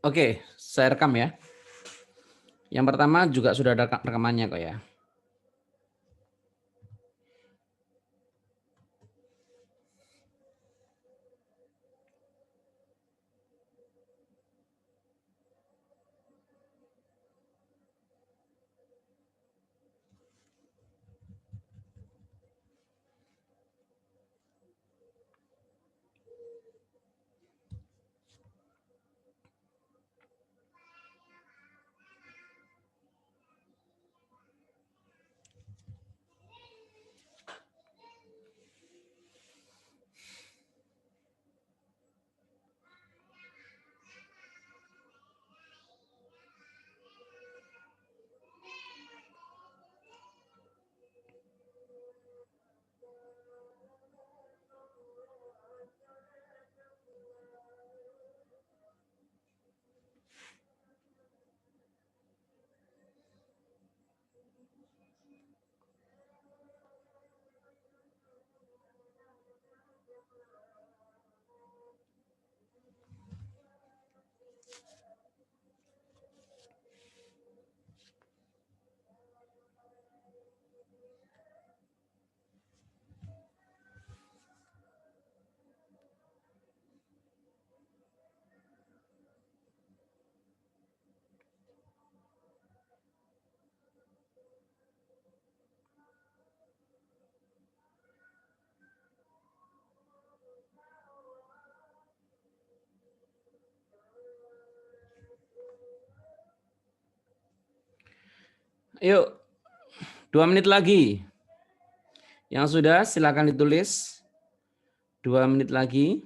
Oke, saya rekam ya. Yang pertama juga sudah ada rekamannya kok ya. Yuk, 2 menit lagi. Yang sudah silakan ditulis. 2 menit lagi.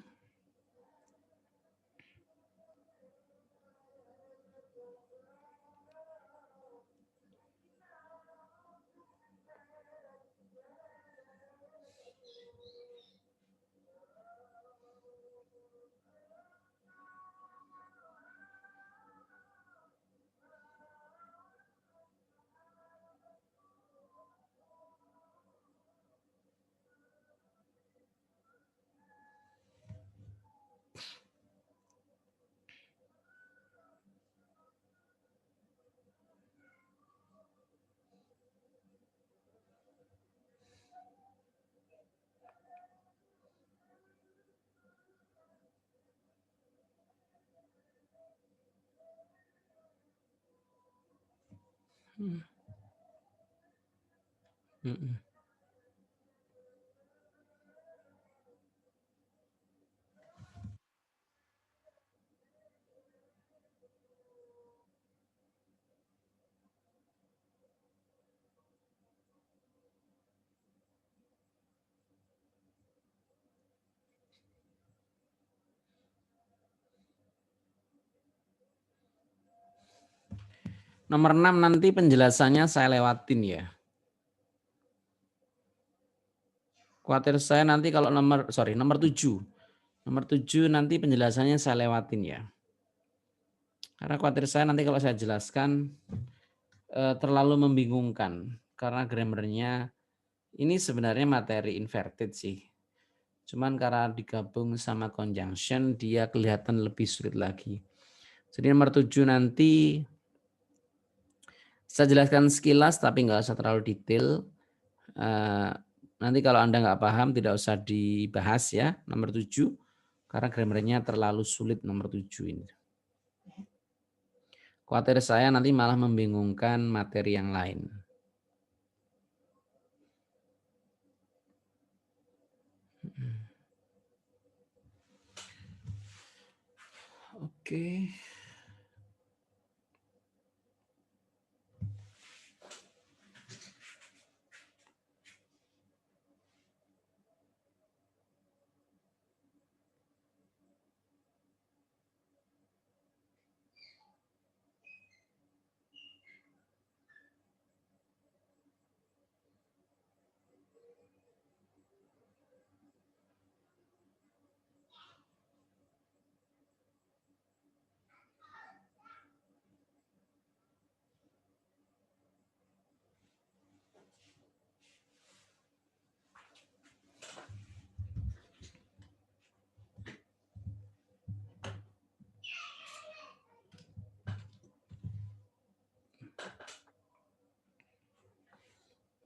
Nomor 6 nanti penjelasannya saya lewatin ya. Khawatir saya nanti kalau nomor 7. Nomor 7 nanti penjelasannya saya lewatin ya. Karena khawatir saya nanti kalau saya jelaskan terlalu membingungkan. Karena grammarnya ini sebenarnya materi inverted sih. Cuman karena digabung sama conjunction dia kelihatan lebih sulit lagi. Jadi nomor 7 nanti saya jelaskan sekilas tapi nggak usah terlalu detail. Nanti kalau Anda nggak paham tidak usah dibahas ya nomor 7 karena grammarnya terlalu sulit nomor 7 ini. Khawatir saya nanti malah membingungkan materi yang lain. Oke.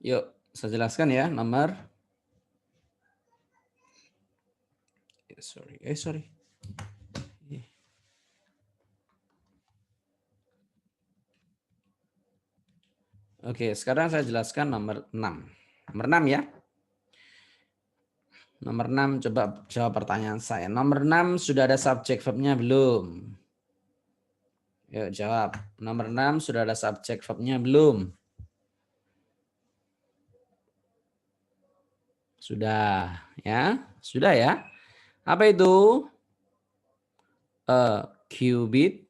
Yuk, saya jelaskan ya nomor. Sorry. Oke, sekarang saya jelaskan nomor 6. Nomor 6 ya. Nomor 6 coba jawab pertanyaan saya. Nomor 6 sudah ada subjek verbnya belum? Yuk jawab. Nomor 6 sudah ada subjek verbnya belum? Sudah ya. Sudah ya. Apa itu? A qubit.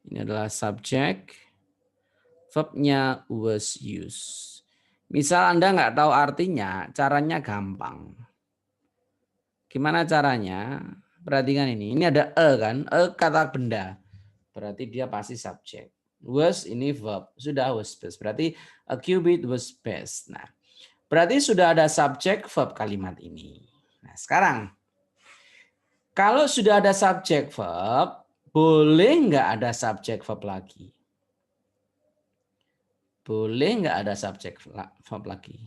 Ini adalah subjek. Verbnya was used. Misal Anda nggak tahu artinya, caranya gampang. Gimana caranya? Perhatikan ini. Ini ada kan? Kata benda. Berarti dia pasti subjek. Was ini verb. Sudah was best. Berarti a qubit was best. Nah, berarti sudah ada subjek verb kalimat ini. Nah, sekarang kalau sudah ada subjek verb, boleh nggak ada subjek verb lagi? Boleh nggak ada subjek verb lagi?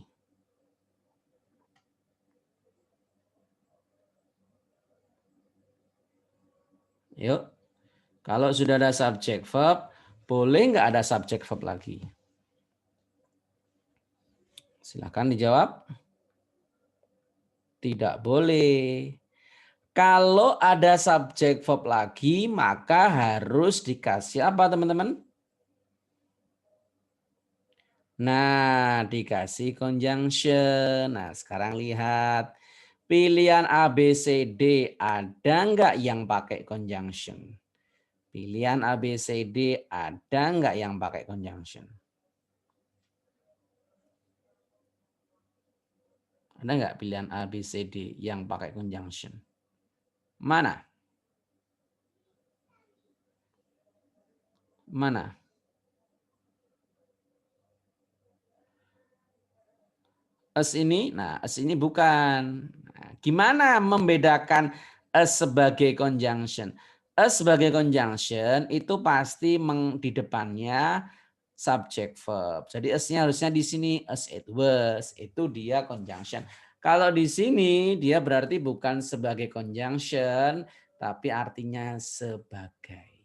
Yuk, kalau sudah ada subjek verb, boleh nggak ada subjek verb lagi? Silakan dijawab. Tidak boleh. Kalau ada subjek verb lagi, maka harus dikasih apa teman-teman? Nah, dikasih conjunction. Nah, sekarang lihat. Pilihan A, B, C, D ada nggak yang pakai conjunction? Pilihan A, B, C, D ada nggak yang pakai conjunction? Ada nggak pilihan A, B, C, D yang pakai conjunction? Mana? Mana? As ini, nah as ini bukan. Nah, gimana membedakan as sebagai conjunction? As sebagai conjunction itu pasti di depannya subject verb. Jadi as-nya harusnya di sini as it was, itu dia conjunction. Kalau di sini dia berarti bukan sebagai conjunction, tapi artinya sebagai.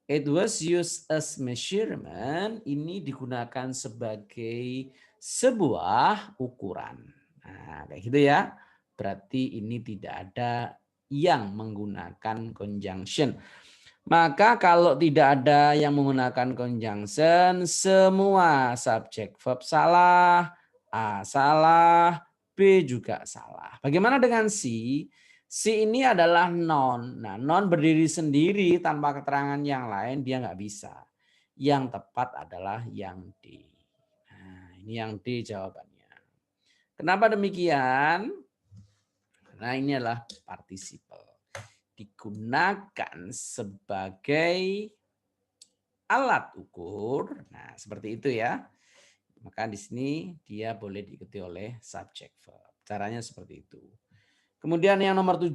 It was used as measurement, ini digunakan sebagai sebuah ukuran. Nah, kayak gitu ya. Berarti ini tidak ada yang menggunakan conjunction. Maka kalau tidak ada yang menggunakan conjunction, semua subjek verb salah, A salah, B juga salah. Bagaimana dengan si? Si ini adalah non. Nah, non berdiri sendiri tanpa keterangan yang lain dia nggak bisa. Yang tepat adalah yang D. Nah, ini yang D jawabannya. Kenapa demikian? Karena ini adalah participle. Digunakan sebagai alat ukur. Nah, seperti itu ya. Maka di sini dia boleh diikuti oleh subject verb. Caranya seperti itu. Kemudian yang nomor 7,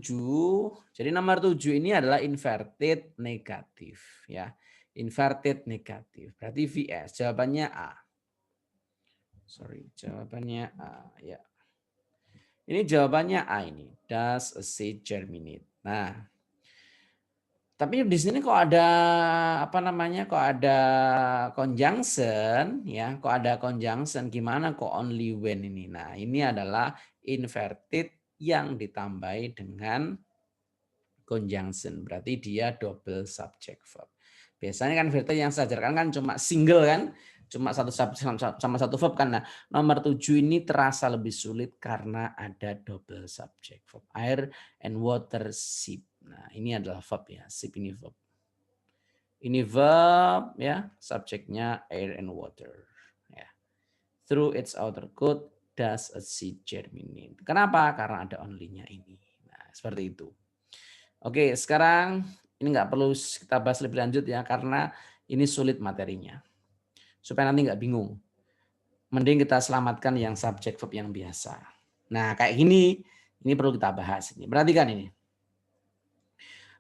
jadi nomor 7 ini adalah inverted negatif ya. Inverted negatif. Berarti VS. Jawabannya A. Jawabannya A ya. Ini jawabannya A ini. Does a seed germinate? Nah, tapi di sini kok ada apa namanya? Kok ada conjunction ya? Kok ada conjunction? Gimana kok only when ini? Nah, ini adalah inverted yang ditambahi dengan conjunction. Berarti dia double subject verb. Biasanya kan inverted yang saya ajarkan kan cuma single kan? Cuma satu subjek sama satu verb kan. Nah, nomor 7 ini terasa lebih sulit karena ada double subject verb. Air and water sip. Nah, ini adalah verb ya. Sip ini verb. Ini verb ya, subjeknya air and water. Ya. Through its outer coat does a seed germinate. Kenapa? Karena ada only-nya ini. Nah, seperti itu. Oke, sekarang ini nggak perlu kita bahas lebih lanjut ya, karena ini sulit materinya. Supaya nanti nggak bingung. Mending kita selamatkan yang subjek verb yang biasa. Nah, kayak gini, ini perlu kita bahas. Perhatikan ini.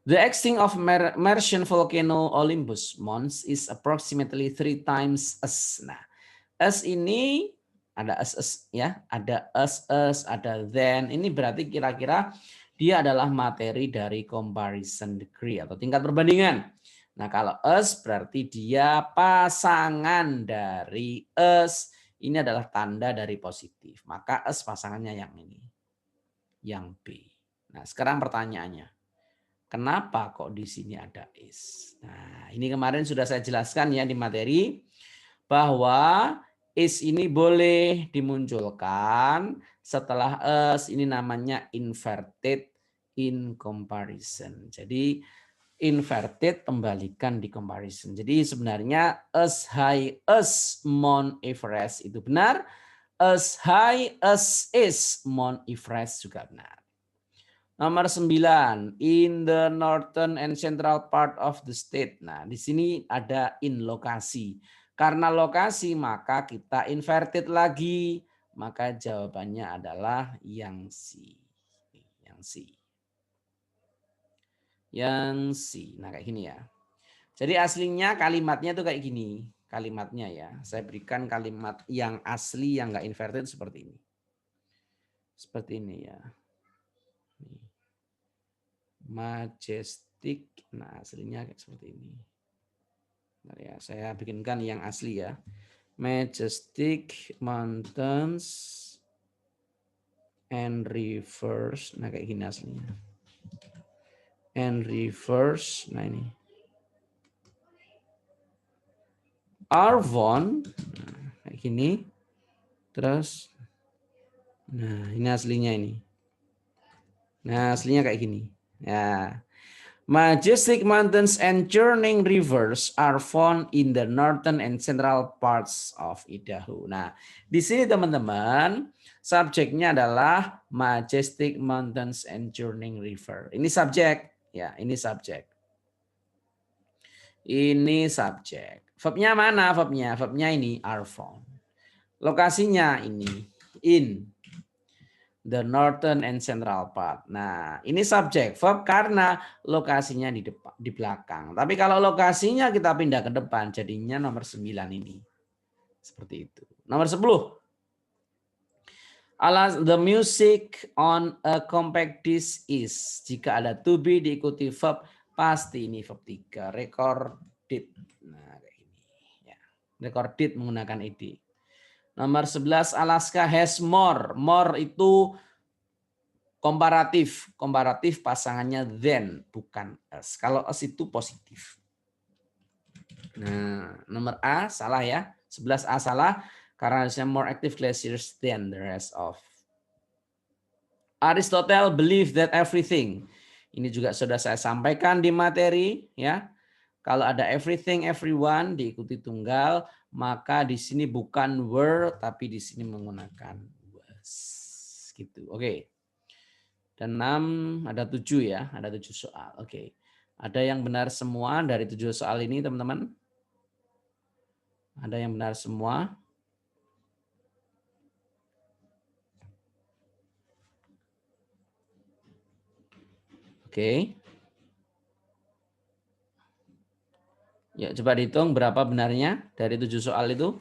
The extinct of Martian volcano Olympus Mons is approximately 3 times as. Nah, As ini ada as ya, ada as, ada then. Ini berarti kira-kira dia adalah materi dari comparison degree atau tingkat perbandingan. Nah, kalau as berarti dia pasangan dari as. Ini adalah tanda dari positif. Maka as pasangannya yang ini. Yang B. Nah, sekarang pertanyaannya. Kenapa kok di sini ada is? Nah, ini kemarin sudah saya jelaskan ya di materi bahwa is ini boleh dimunculkan setelah as, ini namanya inverted in comparison. Jadi inverted pembalikan di comparison. Jadi sebenarnya as high as Mount Everest itu benar, as high as is Mount Everest juga benar. Nomor 9, in the northern and central part of the state. Nah, di sini ada in lokasi. Karena lokasi maka kita inverted lagi. Maka jawabannya adalah yang C. Yang C. Yang C. Nah, kayak gini ya. Jadi aslinya kalimatnya tuh kayak gini. Kalimatnya ya. Saya berikan kalimat yang asli yang enggak inverted seperti ini. Seperti ini ya. Majestic. Nah, aslinya kayak seperti ini. Nah, ya, saya bikinkan yang asli ya. Majestic mountains and rivers. Nah, kayak gini aslinya. And rivers. Nah, ini. Arvon. Nah, kayak gini. Terus. Nah, ini aslinya ini. Nah, aslinya kayak gini. Ya. Majestic mountains and churning rivers are found in the northern and central parts of Idaho. Nah, di sini teman-teman, subjeknya adalah majestic mountains and churning river. Ini subjek, ya, ini subjek. Ini subjek. Verbnya mana? Verbnya ini are found. Lokasinya ini in the northern and central part. Nah, ini subjek verb karena lokasinya di depan, di belakang. Tapi kalau lokasinya kita pindah ke depan, jadinya nomor 9 ini. Seperti itu. Nomor 10. Alas, the music on a compact disc is. Jika ada to be diikuti verb, pasti ini verb 3. Recorded. Nah, kayak ini. Ya. Recorded menggunakan id. Nomor 11, Alaska has more. More itu komparatif. Komparatif pasangannya than, bukan as. Kalau as itu positif. Nah, nomor A salah ya. 11A salah karena harusnya more active glaciers than the rest of. Aristotle believe that everything. Ini juga sudah saya sampaikan di materi ya. Kalau ada everything, everyone diikuti tunggal, maka di sini bukan were tapi di sini menggunakan was. Gitu. Oke. Dan 6 ada 7 ya, ada 7 soal. Oke. Ada yang benar semua dari 7 soal ini, teman-teman? Ada yang benar semua? Oke. Ya, coba dihitung berapa benarnya dari 7 soal itu?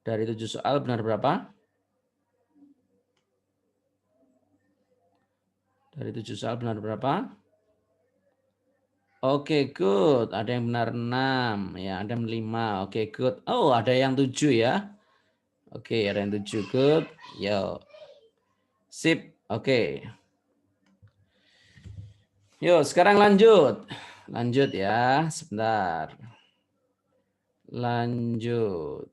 Dari 7 soal benar berapa? Dari 7 soal benar berapa? Oke, good. Ada yang benar 6, ya, ada yang 5. Oke, good. Oh, ada yang 7 ya. Oke, ada yang 7, good. Yo. Sip. Oke. Yuk, sekarang lanjut. Lanjut ya, sebentar. Lanjut.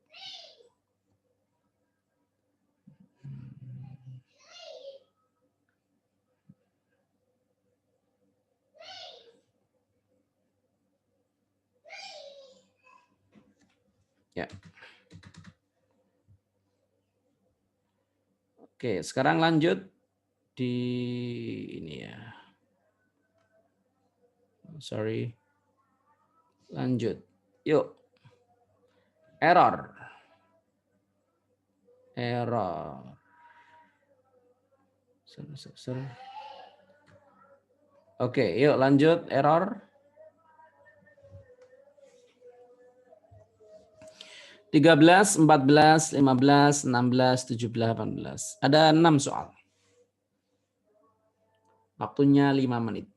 Ya. Oke, sekarang lanjut di ini ya. Sorry. Lanjut. Yuk. Error. Error. Oke, yuk lanjut. Error. 13, 14, 15, 16, 17, 18. Ada 6 soal. Waktunya 5 menit.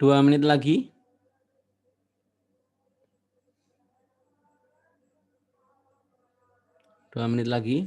Dua menit lagi. Dua menit lagi.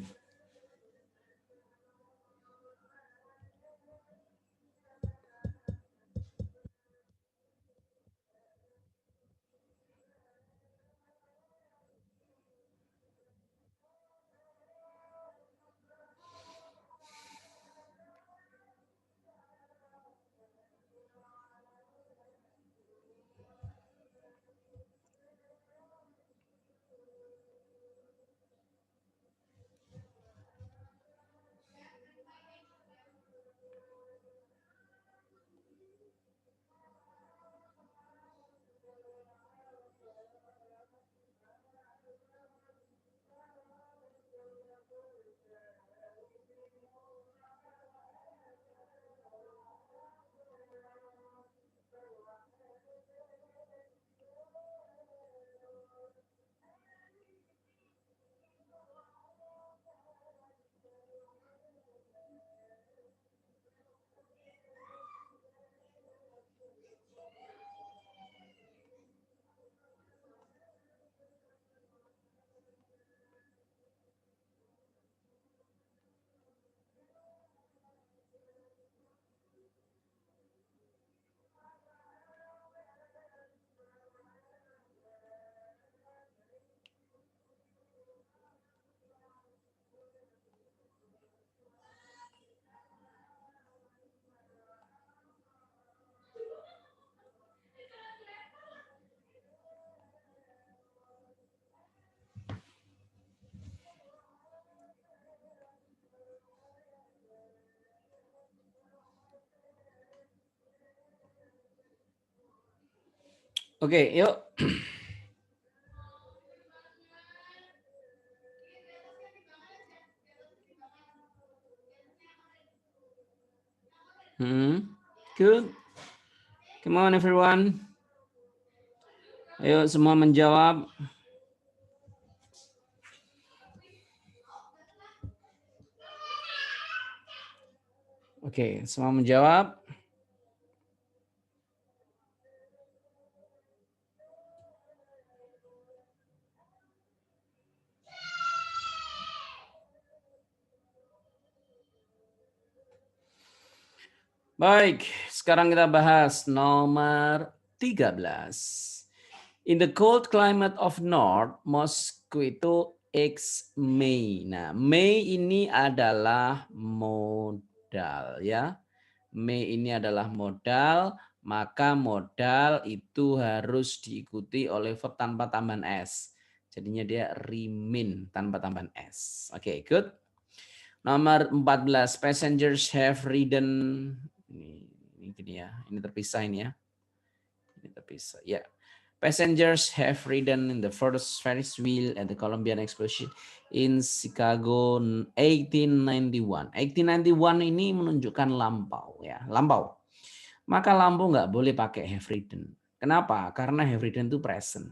Oke, yuk. Good. Come on everyone. Ayo semua menjawab. Oke, semua menjawab. Baik, sekarang kita bahas nomor 13. In the cold climate of North, mosquito eggs May. Nah, May ini adalah modal ya. May ini adalah modal, maka modal itu harus diikuti oleh verb tanpa tambahan s. Jadinya dia remain tanpa tambahan s. Oke, good. Nomor 14, passengers have ridden. Ini gini ya, ini terpisah ini ya. Ini terpisah. Ya. Passengers have ridden in the first Ferris wheel at the Columbian Exposition in Chicago 1891. 1891 ini menunjukkan lampau ya, lampau. Maka lampau nggak boleh pakai have ridden. Kenapa? Karena have ridden itu present.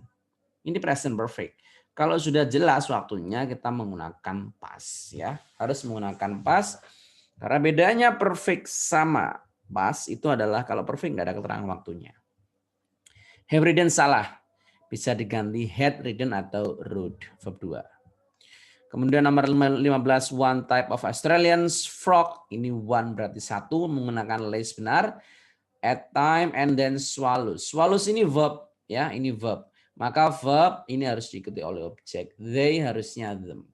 Ini present perfect. Kalau sudah jelas waktunya kita menggunakan past ya. Harus menggunakan past karena bedanya perfect sama past itu adalah kalau perfect nggak ada keterangan waktunya. Have ridden salah. Bisa diganti had ridden atau rode verb 2. Kemudian nomor 15, one type of Australian frog. Ini one berarti satu menggunakan les benar. At time and then swallows. Swallows ini verb ya, ini verb. Maka verb ini harus diikuti oleh objek. They harusnya them.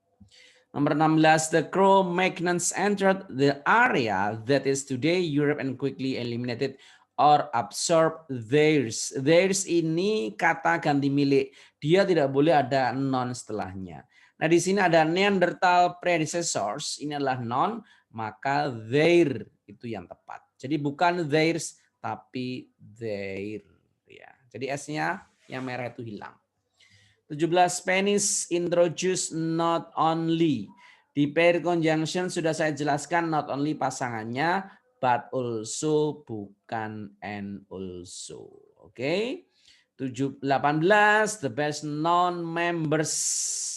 Nomor 16, the Cro-Magnons entered the area that is today Europe and quickly eliminated or absorbed theirs. Theirs ini kata ganti milik. Dia tidak boleh ada non setelahnya. Nah di sini ada Neanderthal predecessors, ini adalah non, maka their itu yang tepat. Jadi bukan theirs, tapi their. Ya. Jadi S-nya yang merah itu hilang. 17 Spanish introduce not only. Di pair conjunction sudah saya jelaskan not only pasangannya, but also bukan and also. Oke. 18 the best non-members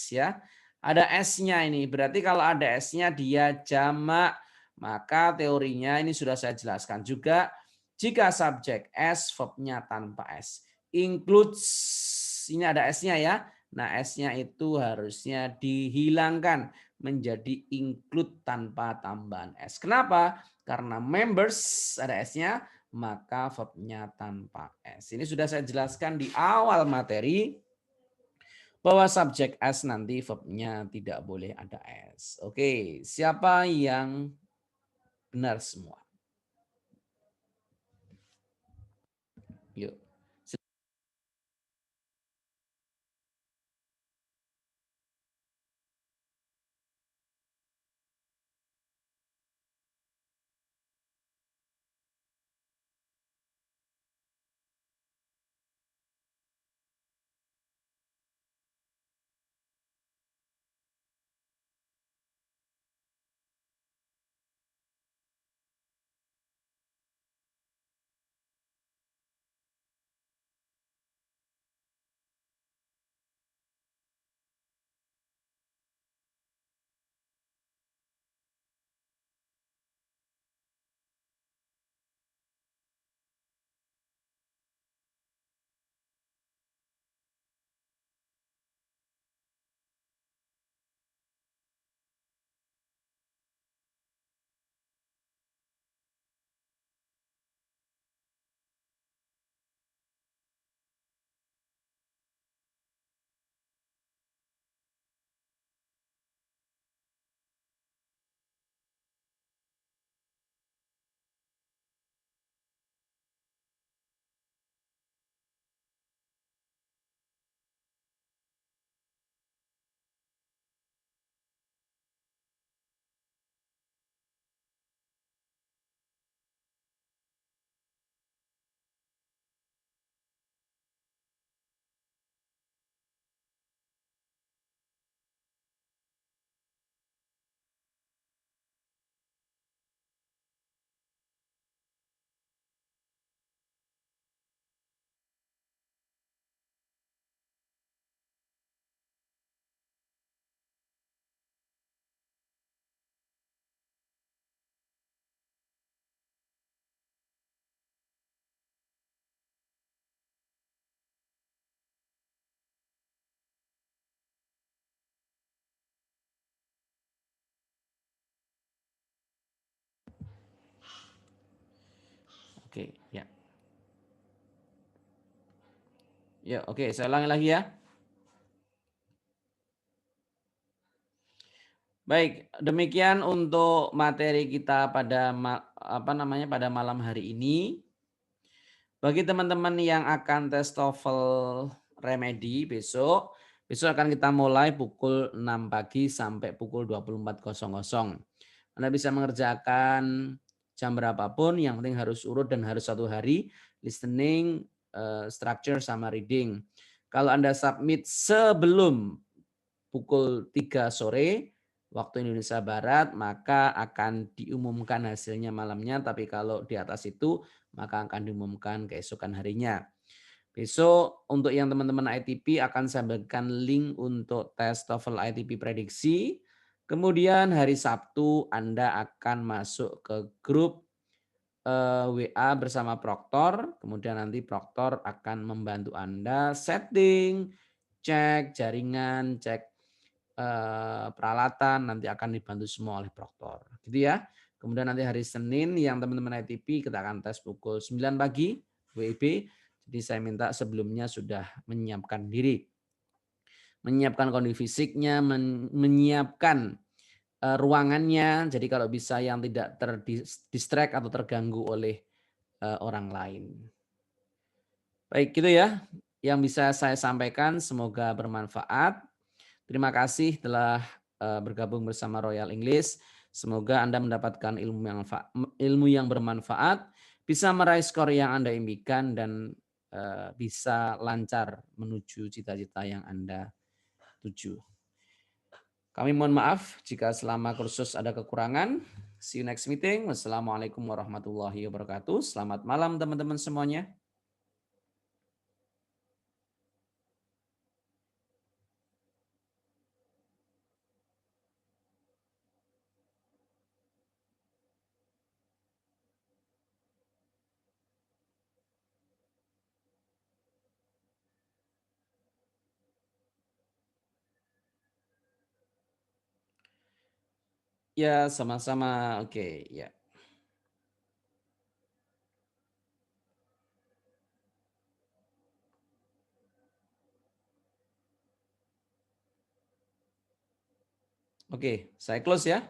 ya. Ada S-nya ini. Berarti kalau ada S-nya dia jamak, maka teorinya ini sudah saya jelaskan juga. Jika subjek S, verb-nya tanpa S. Includes, ini ada S-nya ya. Nah, S-nya itu harusnya dihilangkan menjadi include tanpa tambahan S. Kenapa? Karena members ada S-nya, maka verb-nya tanpa S. Ini sudah saya jelaskan di awal materi bahwa subjek S nanti verb-nya tidak boleh ada S. Oke, siapa yang benar semua? Yuk. Oke, ya. Ya, oke, saya ulangi lagi ya. Baik, demikian untuk materi kita pada pada malam hari ini. Bagi teman-teman yang akan tes TOEFL Remedy besok, besok akan kita mulai pukul 6 pagi sampai pukul 24.00. Anda bisa mengerjakan jam berapapun, yang penting harus urut dan harus 1 hari, listening, structure, sama reading. Kalau Anda submit sebelum pukul 3 sore waktu Indonesia Barat, maka akan diumumkan hasilnya malamnya, tapi kalau di atas itu maka akan diumumkan keesokan harinya. Besok untuk yang teman-teman ITP akan saya berikan link untuk tes TOEFL ITP prediksi. Kemudian hari Sabtu Anda akan masuk ke grup WA bersama proktor, kemudian nanti proktor akan membantu Anda setting, cek jaringan, cek peralatan, nanti akan dibantu semua oleh proktor, gitu ya. Kemudian nanti hari Senin yang teman-teman ITP kita akan tes pukul 9 pagi WIB. Jadi saya minta sebelumnya sudah menyiapkan diri, menyiapkan kondisi fisiknya, menyiapkan ruangannya. Jadi kalau bisa yang tidak terdistract atau terganggu oleh orang lain. Baik, gitu ya yang bisa saya sampaikan, semoga bermanfaat. Terima kasih telah bergabung bersama Royal English. Semoga Anda mendapatkan ilmu yang bermanfaat, bisa meraih skor yang Anda impikan, dan bisa lancar menuju cita-cita yang Anda tuju. Kami mohon maaf jika selama kursus ada kekurangan. See you next meeting. Wassalamualaikum warahmatullahi wabarakatuh. Selamat malam teman-teman semuanya. Ya, sama-sama. Oke, ya. Oke, saya close ya.